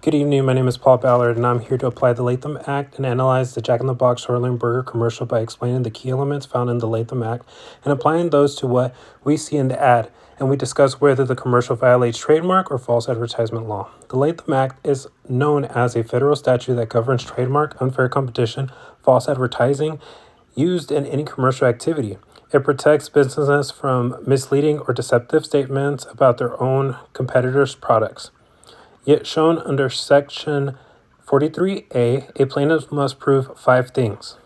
Good evening, my name is Paul Ballard, and I'm here to apply the Lanham Act and analyze the Jack in the Box Shortline Burger commercial by explaining the key elements found in the Lanham Act and applying those to what we see in the ad, and we discuss whether the commercial violates trademark or false advertisement law. The Lanham Act is known as a federal statute that governs trademark, unfair competition, false advertising used in any commercial activity. It protects businesses from misleading or deceptive statements about their own competitors' products. Yet shown under Section 43A, a plaintiff must prove 5 things.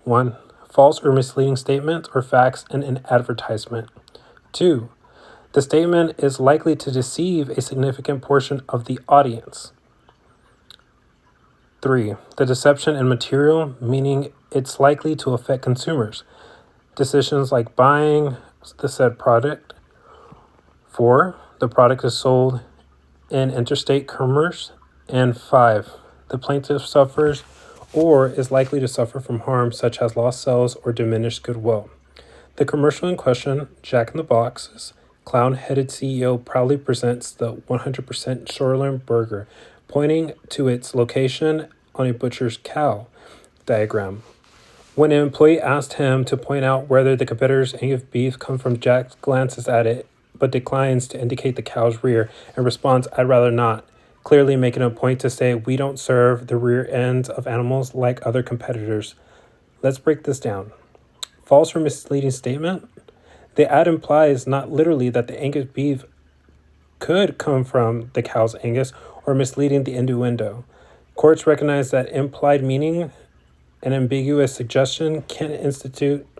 1. False or misleading statements or facts in an advertisement. 2. The statement is likely to deceive a significant portion of the audience. 3. The deception in material, meaning it's likely to affect consumers' decisions like buying the said product. 4. The product is sold in interstate commerce. And 5. The plaintiff suffers or is likely to suffer from harm such as lost sales or diminished goodwill. The commercial in question, Jack in the Box's clown-headed CEO proudly presents the 100% shoreline burger, pointing to its location on a butcher's cow diagram. When an employee asked him to point out whether the competitor's Angus beef come from, Jack glances at it but declines to indicate the cow's rear and responds, "I'd rather not," clearly making a point to say, "We don't serve the rear ends of animals like other competitors." Let's break this down. False or misleading statement? The ad implies not literally that the Angus beef could come from the cow's Angus, or misleading the innuendo. Courts recognize that implied meaning, an ambiguous suggestion, can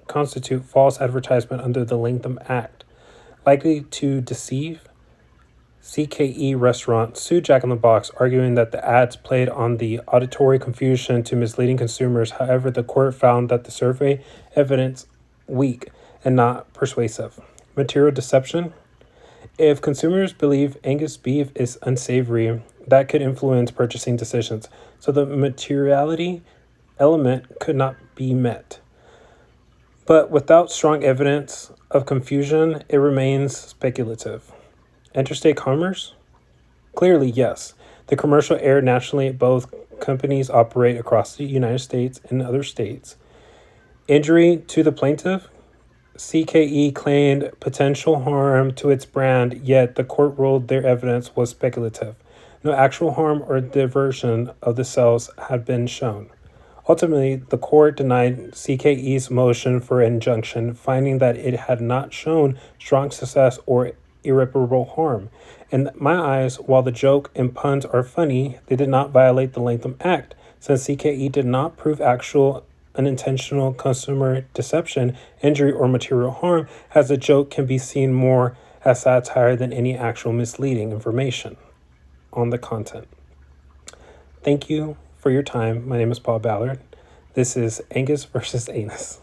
constitute false advertisement under the Lanham Act. Likely to deceive? CKE Restaurant sued Jack in the Box, arguing that the ads played on the auditory confusion to misleading consumers. However, the court found that the survey evidence weak and not persuasive. Material deception? If consumers believe Angus beef is unsavory, that could influence purchasing decisions, so the materiality element could not be met. But without strong evidence of confusion, it remains speculative. Interstate commerce? Clearly, yes. The commercial aired nationally. Both companies operate across the United States and other states. Injury to the plaintiff? CKE claimed potential harm to its brand, yet the court ruled their evidence was speculative. No actual harm or diversion of the sales had been shown. Ultimately, the court denied CKE's motion for injunction, finding that it had not shown strong success or irreparable harm. In my eyes, while the joke and puns are funny, they did not violate the Lanham Act, since CKE did not prove actual unintentional consumer deception, injury, or material harm, as the joke can be seen more as satire than any actual misleading information on the content. Thank you for your time. My name is Paul Ballard. This is Angus versus Anus.